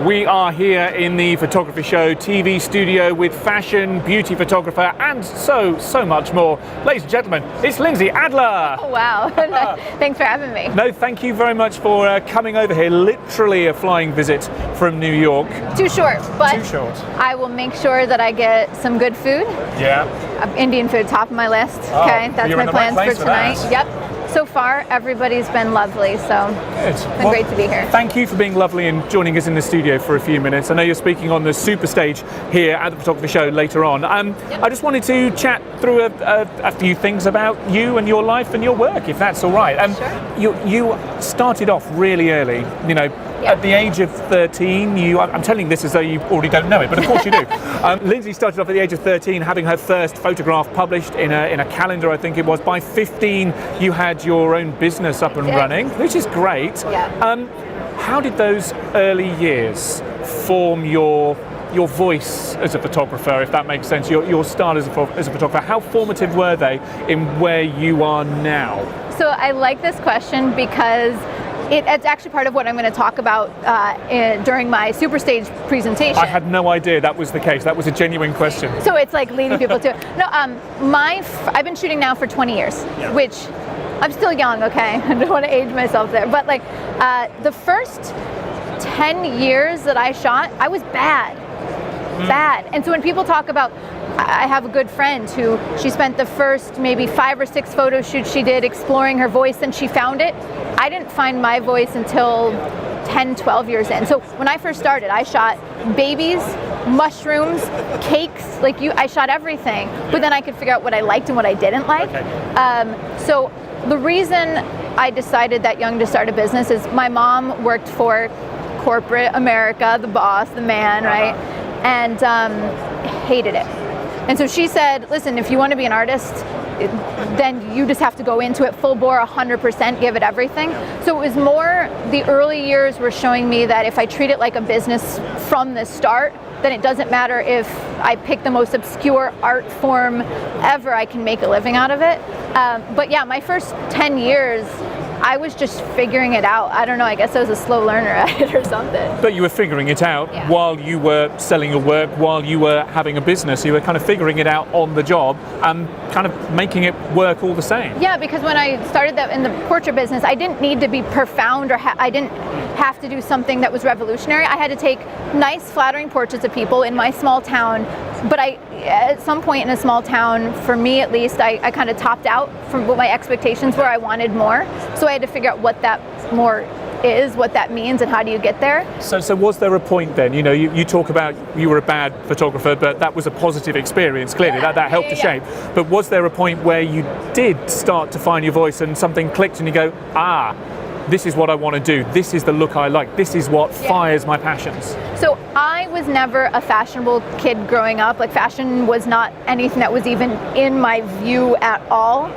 We are here in the Photography Show TV studio with fashion, beauty photographer, and so much more. Ladies and gentlemen, it's Lindsay Adler. Oh, wow. Thanks for having me. No, thank you very much for coming over here. Literally a flying visit from New York. Too short, but Too short. I will make sure that I get some good food. Yeah. Indian food, top of my list. Okay, that's you're my in the right plans place for tonight. that. Yep. So far, everybody's been lovely, so it's been great to be here. Thank you for being lovely and joining us in the studio for a few minutes. I know you're speaking on the super stage here at the Photography Show later on. I just wanted to chat through a few things about you and your life and your work, if that's all right. Sure. You started off really early, you know. Yeah. At the age of 13, I'm telling this as though you already don't know it, but of course you do. Lindsay started off at the age of 13, having her first photograph published in a calendar, I think it was. By 15, you had your own business up and running, which is great. Yeah. How did those early years form your voice as a photographer, if that makes sense, your style as a photographer? How formative were they in where you are now? So I like this question because it's actually part of what I'm going to talk about during my Superstage presentation. I had no idea that was the case. That was a genuine question. So it's like leading people to it. No, I've been shooting now for 20 years, which I'm still young, okay? I don't want to age myself there. But like the first 10 years that I shot, I was bad. And so when people talk about, I have a good friend who she spent the first maybe 5 or 6 photo shoots she did exploring her voice, and she found it. I didn't find my voice until 10, 12 years in. So when I first started, I shot babies, mushrooms, cakes, I shot everything. But then I could figure out what I liked and what I didn't like. Okay. So the reason I decided that young to start a business is my mom worked for corporate America, the boss, the man, right? And hated it. And so she said, listen, if you want to be an artist, then you just have to go into it full bore, 100%, give it everything. So it was more, the early years were showing me that if I treat it like a business from the start, then it doesn't matter if I pick the most obscure art form ever, I can make a living out of it. But yeah, my first 10 years, I was just figuring it out. I don't know, I guess I was a slow learner at it or something. But you were figuring it out while you were selling your work, while you were having a business. You were kind of figuring it out on the job and kind of making it work all the same. Yeah, because when I started in the portrait business, I didn't need to be profound or I didn't have to do something that was revolutionary. I had to take nice, flattering portraits of people in my small town. But at some point in a small town, for me at least, I kind of topped out from what my expectations were. I wanted more. So I had to figure out what that more is, what that means, and how do you get there. So was there a point then? You know, you talk about you were a bad photographer, but that was a positive experience, clearly. That helped to shape. But was there a point where you did start to find your voice and something clicked and you go, this is what I want to do, this is the look I like, this is what fires my passions? So I was never a fashionable kid growing up. Like, fashion was not anything that was even in my view at all.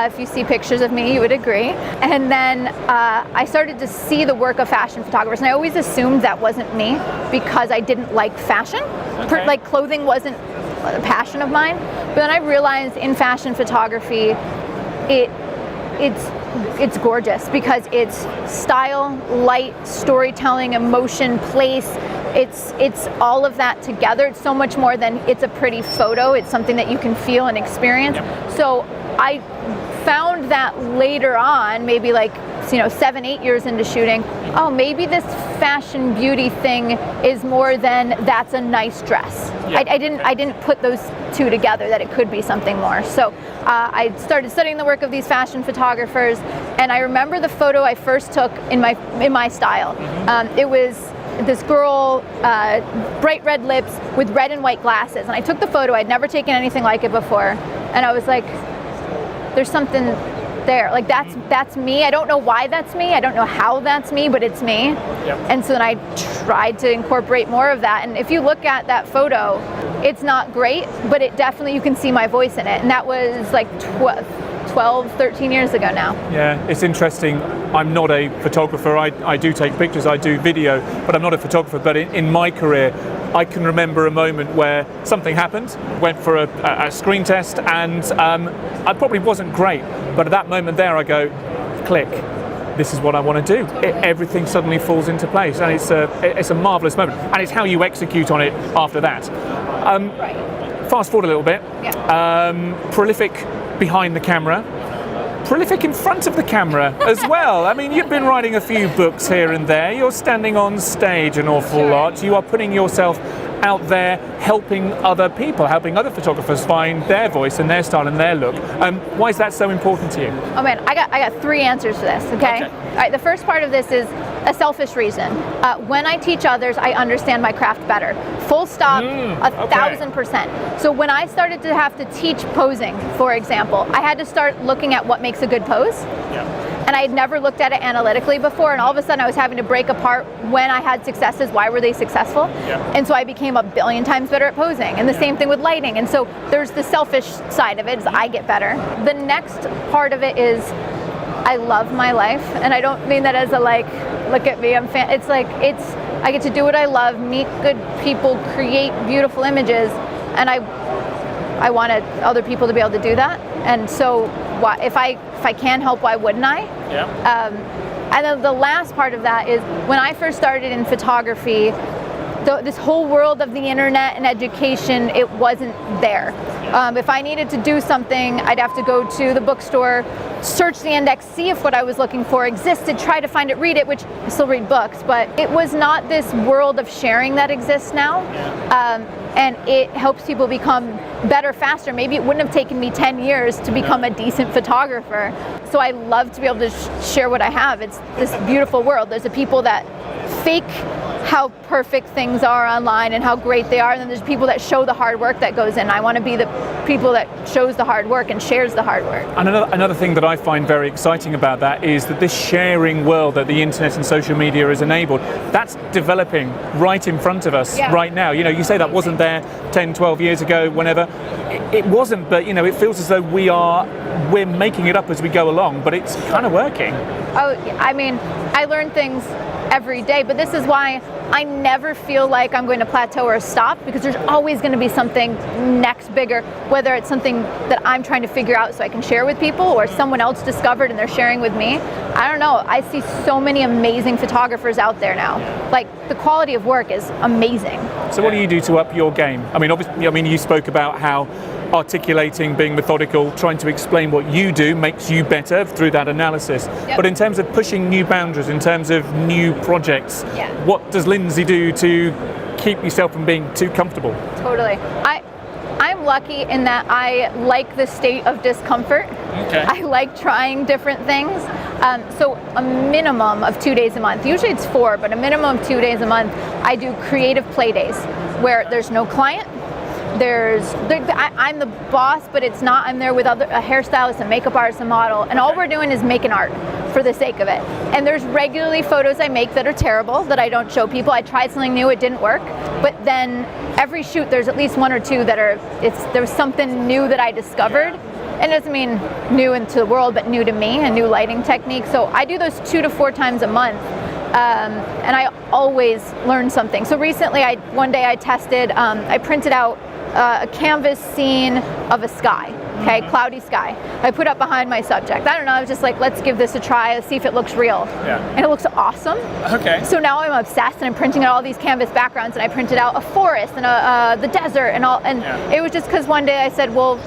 If you see pictures of me, you would agree. And then I started to see the work of fashion photographers, and I always assumed that wasn't me because I didn't like fashion. Like, clothing wasn't a passion of mine. But then I realized in fashion photography, it's gorgeous because it's style, light, storytelling, emotion, place. It's all of that together. It's so much more than it's a pretty photo. It's something that you can feel and experience. So I found that later on, maybe 7, 8 years into shooting, maybe this fashion beauty thing is more than that's a nice dress. I didn't put those two together, that it could be something more. So I started studying the work of these fashion photographers, and I remember the photo I first took in my style. It was this girl, bright red lips with red and white glasses, and I took the photo. I'd never taken anything like it before, and I was like, there's something there. Like, that's me. I don't know why that's me. I don't know how that's me, but it's me. And so then I tried to incorporate more of that. And if you look at that photo, it's not great, but it definitely, you can see my voice in it. And that was like 12, 13 years ago now. Yeah, it's interesting. I'm not a photographer. I do take pictures, I do video, but I'm not a photographer. But in my career, I can remember a moment where something happened, went for a screen test, and I probably wasn't great, but at that moment there I go, click. this is what I want to do. Everything suddenly falls into place, and it's a marvelous moment. And it's how you execute on it after that. Fast forward a little bit. Prolific behind the camera. Prolific in front of the camera as well. I mean, you've been writing a few books here and there. You're standing on stage an awful lot. You are putting yourself out there, helping other people, helping other photographers find their voice and their style and their look. Why is that so important to you? Oh man, I got 3 answers to this, okay? All right, the first part of this is a selfish reason. When I teach others, I understand my craft better. Full stop, 1,000%. So when I started to have to teach posing, for example, I had to start looking at what makes a good pose. And I had never looked at it analytically before, and all of a sudden I was having to break apart when I had successes, why were they successful? And so I became 1 billion times better at posing, and the same thing with lighting. And so there's the selfish side of it, is I get better. The next part of it is I love my life, and I don't mean that as a like, look at me, it's like, I get to do what I love, meet good people, create beautiful images, and I wanted other people to be able to do that. And so if I can help, why wouldn't I? And then the last part of that is when I first started in photography, this whole world of the internet and education, it wasn't there. If I needed to do something, I'd have to go to the bookstore, search the index, see if what I was looking for existed, try to find it, read it, which I still read books, but it was not this world of sharing that exists now. And it helps people become better faster. Maybe it wouldn't have taken me 10 years to become a decent photographer. So I love to be able to share what I have. It's this beautiful world. There's the people that fake how perfect things are online and how great they are, and then there's people that show the hard work that goes in. I want to be the people that shows the hard work and shares the hard work. And another thing that I find very exciting about that is that this sharing world that the internet and social media has enabled, that's developing right in front of us right now. You know, you say that wasn't there 10, 12 years ago, whenever. It wasn't, but you know, it feels as though we're making it up as we go along, but it's kind of working. Oh, I mean, I learn things every day, but this is why I never feel like I'm going to plateau or stop, because there's always going to be something next bigger, whether it's something that I'm trying to figure out so I can share with people, or someone else discovered and they're sharing with me. I don't know, I see so many amazing photographers out there now. Like, the quality of work is amazing. So what do you do to up your game? I mean, obviously, you spoke about how articulating, being methodical, trying to explain what you do makes you better through that analysis. But in terms of pushing new boundaries, in terms of new projects, what does Lindsay do to keep yourself from being too comfortable? Totally. I'm lucky in that I like the state of discomfort. I like trying different things. So a minimum of 2 days a month, usually it's 4, but a minimum of 2 days a month, I do creative play days where there's no client. I'm the boss, but it's not. I'm there with a hairstylist, a makeup artist, a model, and all we're doing is making art for the sake of it. And there's regularly photos I make that are terrible, that I don't show people. I tried something new, it didn't work. But then every shoot, there's at least 1 or 2 that there's something new that I discovered. And it doesn't mean new into the world, but new to me, a new lighting technique. So I do those 2 to 4 times a month. And I always learn something. So recently, one day I tested, I printed out a canvas scene of a sky, cloudy sky. I put up behind my subject. I don't know, I was just like, let's give this a try, let's see if it looks real. And it looks awesome. So now I'm obsessed, and I'm printing out all these canvas backgrounds, and I printed out a forest and the desert and all, and it was just because one day I said, well,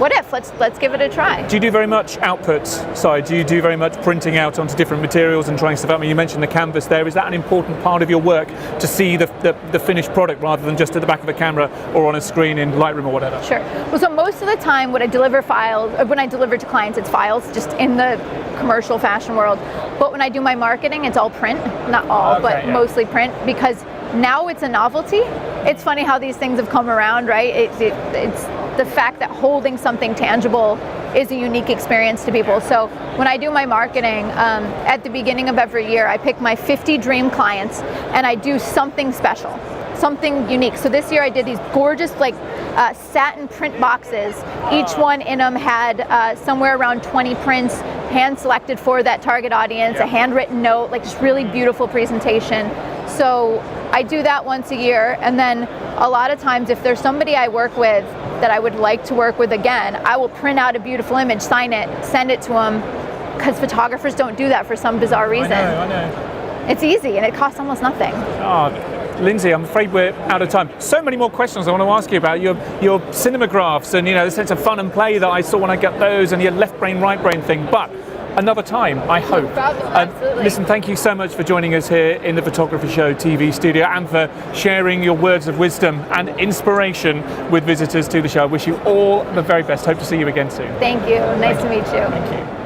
what if? Let's give it a try. Do you do very much output side? Do you do very much printing out onto different materials and trying stuff out? I mean, you mentioned the canvas there. Is that an important part of your work, to see the finished product rather than just at the back of a camera or on a screen in Lightroom or whatever? Sure. Well, so most of the time when I deliver to clients, it's files, just in the commercial fashion world. But when I do my marketing, it's all print. Not all, but mostly print, because now it's a novelty. It's funny how these things have come around, right? It's the fact that holding something tangible is a unique experience to people. So when I do my marketing, at the beginning of every year, I pick my 50 dream clients and I do something special, something unique. So this year I did these gorgeous satin print boxes. Each one in them had somewhere around 20 prints, hand selected for that target audience, a handwritten note, like just really beautiful presentation. So I do that once a year, and then a lot of times if there's somebody I work with that I would like to work with again, I will print out a beautiful image, sign it, send it to them, because photographers don't do that for some bizarre reason. I know. It's easy and it costs almost nothing. Lindsay, I'm afraid we're out of time. So many more questions I want to ask you about your cinemagraphs and the sense of fun and play that I saw when I got those, and your left brain, right brain thing. But another time, I hope. No problem, absolutely. Listen, thank you so much for joining us here in the Photography Show TV studio and for sharing your words of wisdom and inspiration with visitors to the show. I wish you all the very best. Hope to see you again soon. Thank you. Nice to meet you. Thank you.